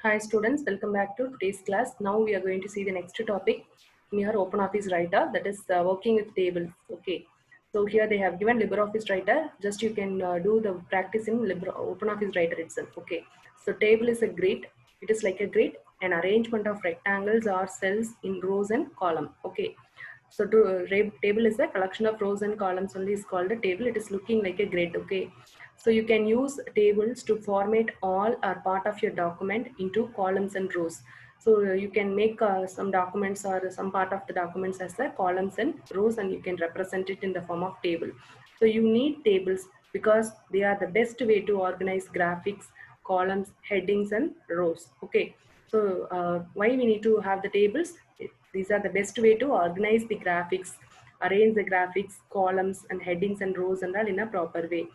Hi students, welcome back to today's class. Now we are going to see the next topic near OpenOffice Writer, that is working with tables. Okay, so here they have given LibreOffice Writer. Just you can do the practice in OpenOffice Writer itself. Okay, so table is a grid. It is like a grid, an arrangement of rectangles or cells in rows and column. Okay, so table is a collection of rows and columns only is called a table. It is looking like a grid. Okay, so you can use tables to format all or part of your document into columns and rows. So you can make some documents or some part of the documents as the columns and rows, and you can represent it in the form of table. So you need tables because they are the best way to organize graphics, columns, headings and rows. Okay, so why we need to have the tables? These are the best way to organize the graphics, arrange the graphics, columns and headings and rows and all in a proper way.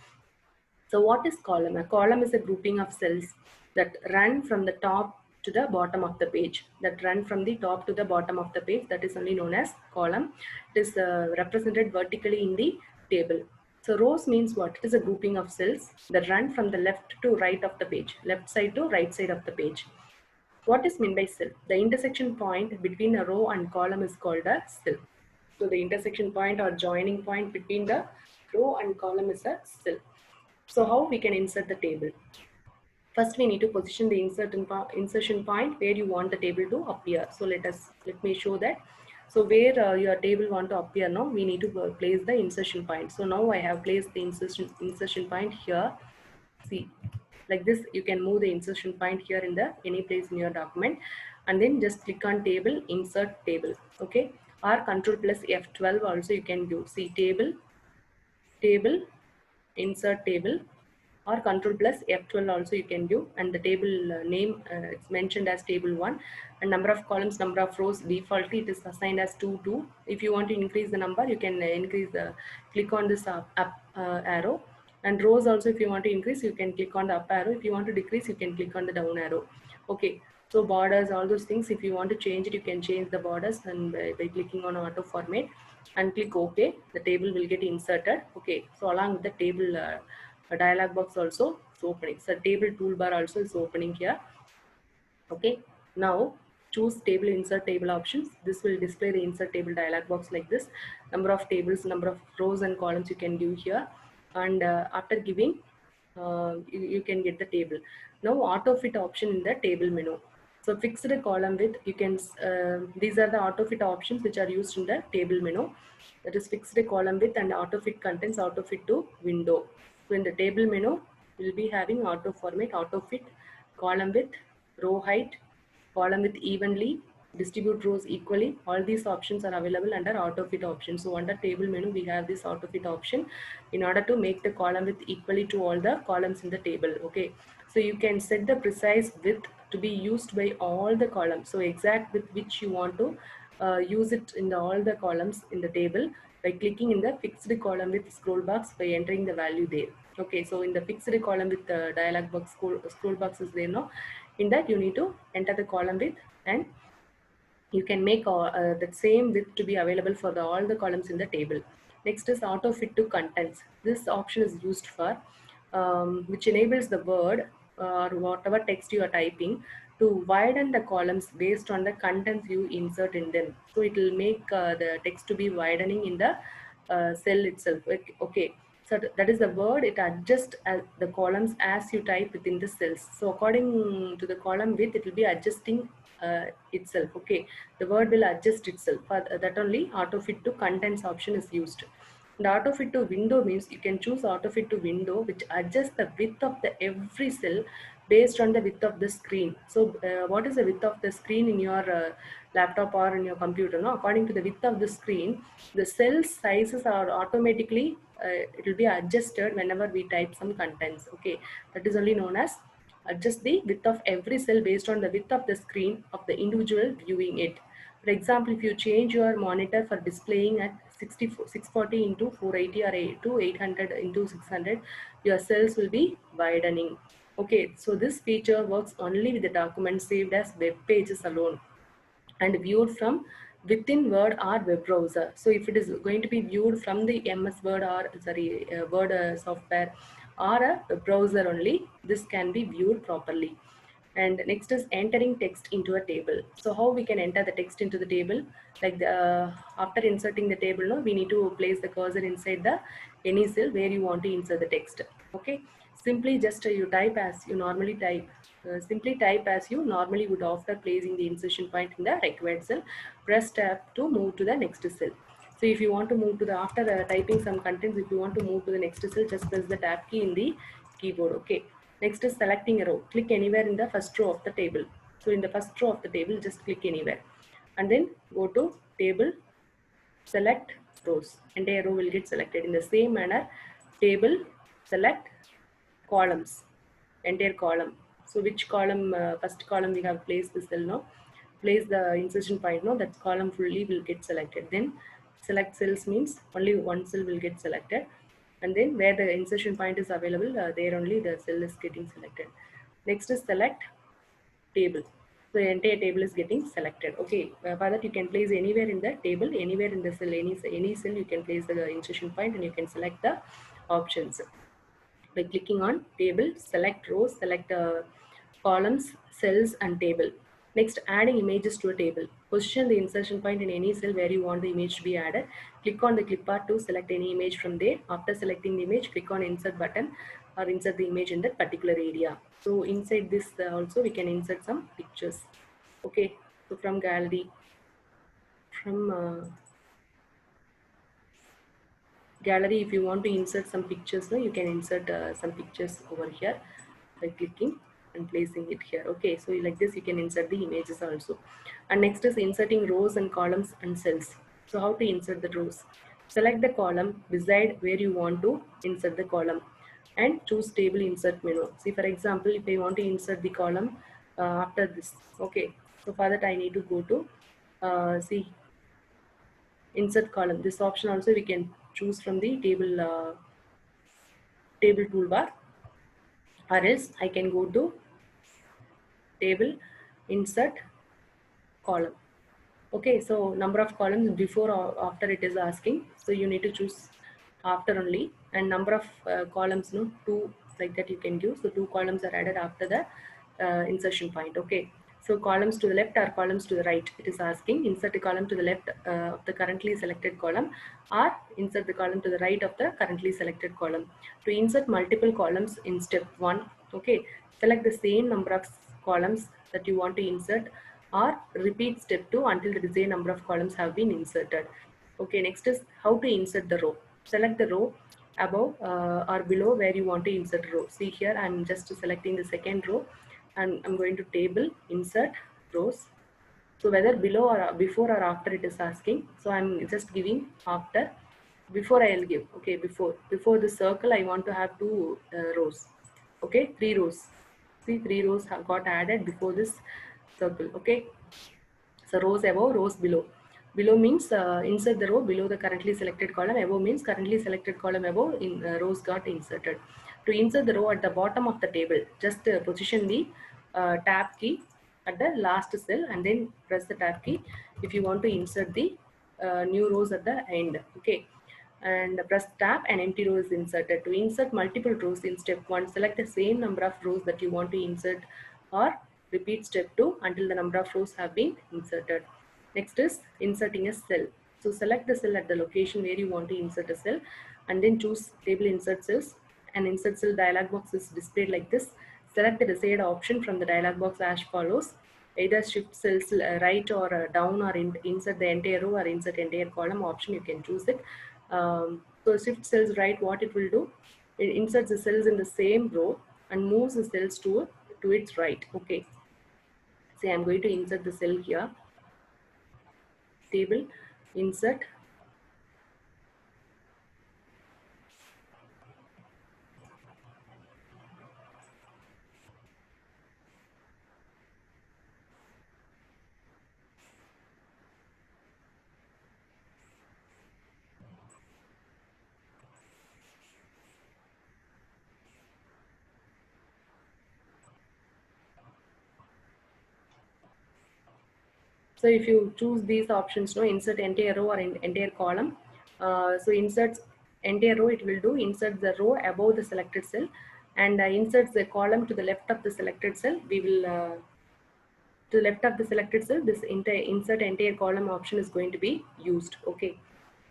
So what is column? A column is a grouping of cells that run from the top to the bottom of the page. That run from the top to the bottom of the page. That is only known as column. It is represented vertically in the table. So rows means what? It is a grouping of cells that run from the left to right of the page, left side to right side of the page. What is meant by cell? The intersection point between a row and column is called a cell. So the intersection point or joining point between the row and column is a cell. So how we can insert the table? First, we need to position the insertion point where you want the table to appear. So let me show that. So where your table want to appear now, we need to place the insertion point. So now I have placed the insertion point here. See, like this, you can move the insertion point here in the any place in your document, and then just click on table, insert table. Okay, or Control plus F12 also you can do. See, table, insert table, or Control plus F12 also you can do, and the table name it's mentioned as table 1, and number of columns, number of rows, defaultly it is assigned as 2. If you want to increase the number, you can increase the click on this up arrow, and rows also if you want to increase, you can click on the up arrow. If you want to decrease, you can click on the down arrow. Okay, so borders, all those things, if you want to change it, you can change the borders, and by clicking on auto format and click OK, the table will get inserted. Okay, so along with the table a dialog box also is opening. So table toolbar also is opening here. Okay, now choose table, insert table options. This will display the insert table dialog box like this. Number of tables, number of rows and columns you can give here, and after giving you can get the table. Now auto fit option in the table menu. So fixed column width, you can these are the auto fit options which are used in the table menu. That is fixed column width and auto fit contents, auto fit to window. So in the table menu, we'll be having auto format, auto fit, column width, row height, column width evenly, distribute rows equally. All these options are available under auto fit option. So under table menu, we have this auto fit option in order to make the column width equally to all the columns in the table. Okay, so you can set the precise width to be used by all the columns. So exact width which you want to use it in all the columns in the table by clicking in the fixed column with scroll box by entering the value there. Okay, so in the fixed column with the dialog box, scroll box is there now. In that you need to enter the column width, and you can make the same width to be available for all the columns in the table. Next is auto fit to contents. This option is used for which enables the word or whatever text you are typing to widen the columns based on the contents you insert in them. So it will make the text to be widening in the cell itself. Okay. So that is the word, it adjusts the columns as you type within the cells. So according to the column width, it will be adjusting itself. Okay, the word will adjust itself. For that only auto fit to contents option is used. And auto fit to window means you can choose auto fit to window, which adjusts the width of the every cell based on the width of the screen. So what is the width of the screen in your laptop or in your computer? No, according to the width of the screen, the cell sizes are automatically it will be adjusted whenever we type some contents. Okay, that is only known as adjust the width of every cell based on the width of the screen of the individual viewing it. For example, if you change your monitor for displaying at 640 into 480 or to 800 into 600, your cells will be widening. Okay, so this feature works only with the documents saved as web pages alone and viewed from within Word or web browser. So if it is going to be viewed from the MS Word or Word software or a browser only, this can be viewed properly. And next is entering text into a table. So how we can enter the text into the table? Like after inserting the table, no, we need to place the cursor inside the any cell where you want to insert the text. Okay, simply just you type as you normally type. Simply type as you normally would after placing the insertion point in the required cell. Press tab to move to the next cell. So if you want to move to the after typing some contents, if you want to move to the next cell, just press the tab key in the keyboard. Okay. Next is selecting a row. Click anywhere in the first row of the table. So in the first row of the table, just click anywhere, and then go to table, select rows. Entire row will get selected. In the same manner, table, select columns, entire column. So which column, first column we have placed the cell now, place the insertion point now, that column fully will get selected. Then select cells means only one cell will get selected, and then where the insertion point is available, there only the cell is getting selected. Next is select table. So the entire table is getting selected. Okay, for that you can place anywhere in the table, anywhere in the cell, any cell you can place the insertion point and you can select the options by clicking on table, select rows, select columns, cells and table. Next, adding images to a table. Position the insertion point in any cell where you want the image to be added. Click on the clipart to select any image from there. After selecting the image, click on insert button or insert the image in that particular area. So inside this also we can insert some pictures. Okay, so from gallery, from gallery, if you want to insert some pictures, no, you can insert some pictures over here by clicking and placing it here. Okay, so like this you can insert the images also. And next is inserting rows and columns and cells. So how to insert the rows? Select the column, decide where you want to insert the column, and choose table insert menu. See, for example, if I want to insert the column after this, okay, so for that I need to go to see insert column. This option also we can choose from the table toolbar, or else I can go to table insert column. Okay, so number of columns before or after it is asking, so you need to choose after only, and number of columns, no, two, like that you can give. So two columns are added after the insertion point. Okay, so columns to the left or columns to the right, it is asking. Insert a column to the left of the currently selected column, or insert the column to the right of the currently selected column. To insert multiple columns in step 1, okay, select the same number of columns that you want to insert, or repeat step 2 until the desired number of columns have been inserted. Okay, next is how to insert the row. Select the row above or below where you want to insert row. See here, I'm just selecting the second row and I'm going to table, insert, rows. So whether below or before or after it is asking. So I'm just giving after. Before I'll give, okay, before the circle I want to have two rows. Okay, three rows. See, three rows have got added before this circle. Okay, so rows above, rows below. Below means insert the row below the currently selected column. Above means currently selected column above in rows got inserted. To insert the row at the bottom of the table, just position the tab key at the last cell and then press the tab key if you want to insert the new rows at the end. Okay, and press tab and empty row is inserted. To insert multiple rows in step 1, select the same number of rows that you want to insert, or repeat step 2 until the number of rows have been inserted. Next is inserting a cell. So select the cell at the location where you want to insert a cell and then choose table insert cells. An insert cell dialog box is displayed like this. Select the desired option from the dialog box as follows. Either shift cells right or down, or insert the entire row or insert entire column option, you can choose it. So shift cells right, what it will do, it inserts the cells in the same row and moves the cells to its right. Okay, say I'm going to insert the cell here, table, insert, so if you choose these options, no, insert entire row or entire column, so inserts entire row, it will do insert the row above the selected cell, and inserts the column to the left of the selected cell. We will to the left of the selected cell, this insert entire column option is going to be used. Okay,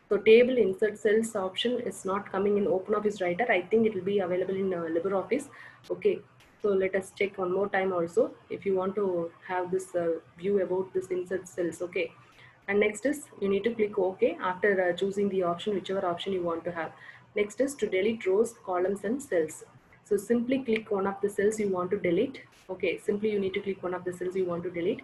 so table insert cells option is not coming in OpenOffice Writer. I think it will be available in LibreOffice. Okay, so let us check one more time also if you want to have this view about this insert cells. Okay, and next is you need to click OK after choosing the option, whichever option you want to have. Next is to delete rows, columns and cells. So simply click one of the cells you want to delete. Okay, simply you need to click one of the cells you want to delete,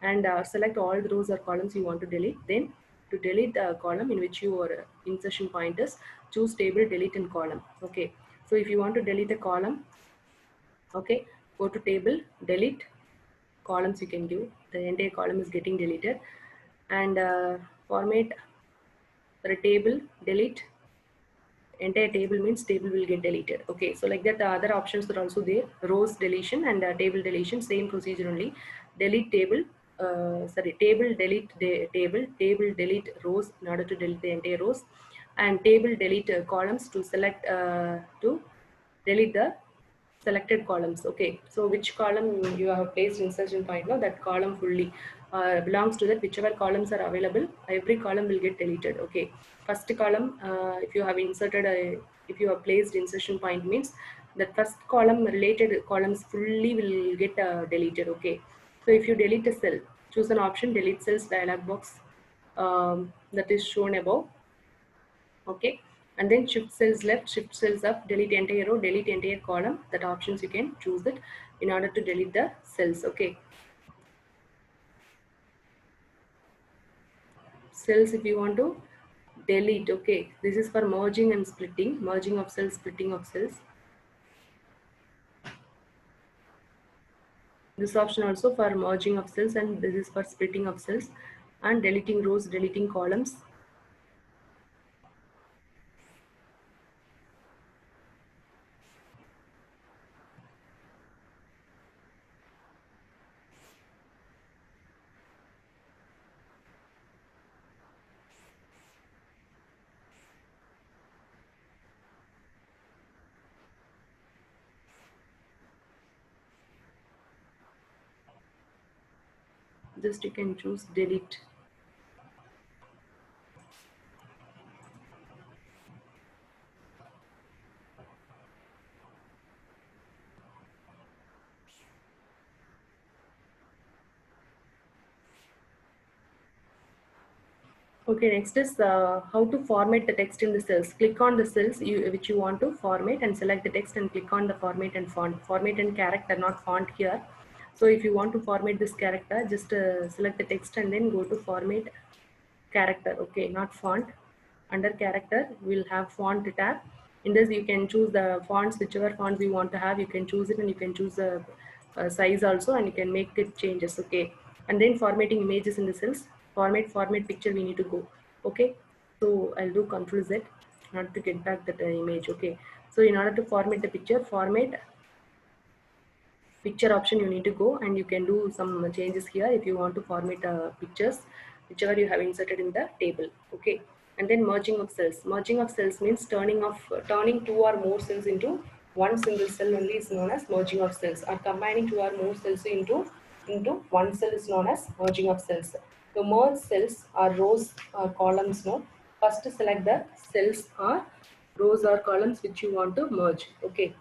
and select all the rows or columns you want to delete. Then to delete the column in which your insertion point is, choose table, delete and column. Okay, so if you want to delete a column, okay, go to table, delete columns. You can give the entire column is getting deleted, and format for a table, delete entire table means table will get deleted. Okay, so like that the other options are also there, rows deletion and table deletion, same procedure only. Delete table, sorry, table delete table, table delete rows in order to delete the entire rows, and table delete columns to select to delete the selected columns. Okay, so which column you have placed insertion point now, that column fully belongs to that. Whichever columns are available, every column will get deleted. Okay, first column, if you have inserted a, if you have placed insertion point means that first column related columns fully will get deleted. Okay, so if you delete a cell, choose an option, delete cells dialog box that is shown above. Okay, and then shift cells left, shift cells up, delete entire row, delete entire column. That options you can choose it in order to delete the cells. Okay, cells if you want to delete. Okay, this is for merging and splitting, merging of cells, splitting of cells. This option also for merging of cells, and this is for splitting of cells, and deleting rows, deleting columns. Just you can choose delete. Okay, next is how to format the text in the cells. Click on the cells which you want to format and select the text and click on the format and font. Format and character, not font here. So if you want to format this character, just select the text and then go to format character. Okay, not font. Under character, we'll have font tab. In this, you can choose the fonts, whichever fonts you want to have. You can choose it, and you can choose the size also, and you can make it changes. Okay, and then formatting images in the cells. Format picture. We need to go. Okay, so I'll do Control Z, not to get back that image. Okay, so in order to format the picture, format picture option you need to go, and you can do some changes here if you want to format pictures whichever you have inserted in the table. Okay, and then merging of cells. Merging of cells means turning two or more cells into one single cell only is known as merging of cells, or combining two or more cells into one cell is known as merging of cells. To merge cells or rows or columns, no, first select the cells or rows or columns which you want to merge. Okay,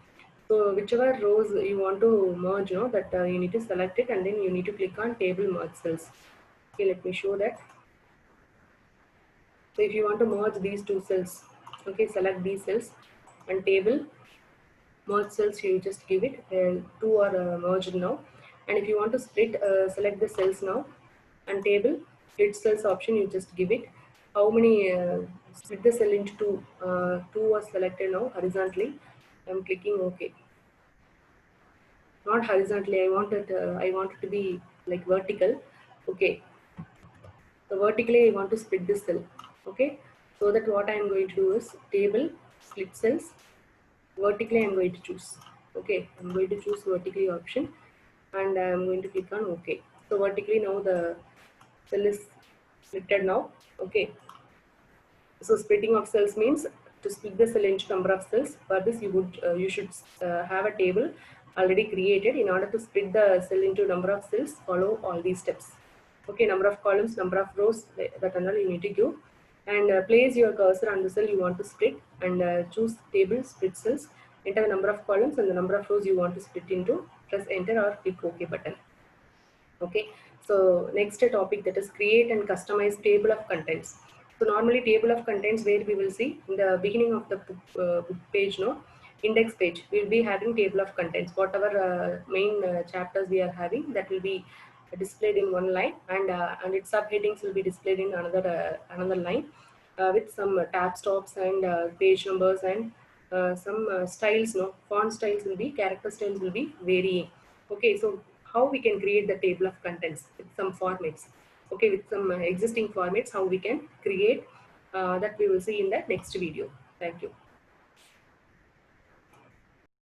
so whichever rows you want to merge, no, that you need to select it, and then you need to click on table merge cells. Okay, let me show that. So if you want to merge these two cells, okay, select these cells and table merge cells. You just give it two are merged now. And if you want to split, select the cells now and table split cells option. You just give it how many split the cell into two. Two was selected now horizontally. I'm clicking OK. Not horizontally, I want it to be like vertical. Okay, so vertically I want to split this cell. Okay, so that what I am going to do is table split cells, vertically I am going to choose. Okay, I'm going to choose vertically option, and I am going to click on OK. So vertically now the cell is splitted now. Okay, so splitting of cells means to split the cell into number of cells. For this, you should have a table already created. In order to split the cell into number of cells, follow all these steps. Okay, number of columns, number of rows, that and all you need to give, and place your cursor on the cell you want to split, and choose table split cells. Enter the number of columns and the number of rows you want to split into. Press enter or click OK button. Okay, so next topic, that is create and customize table of contents. So normally table of contents, where we will see in the beginning of the book page, no, index page, we will be having table of contents. Whatever main chapters we are having, that will be displayed in one line, and its subheadings will be displayed in another line, with some tab stops and page numbers, and some styles, no, font styles will be, character styles will be varying. Okay, so how we can create the table of contents with some formats. Okay, with some existing formats, how we can create, that we will see in the next video. Thank you.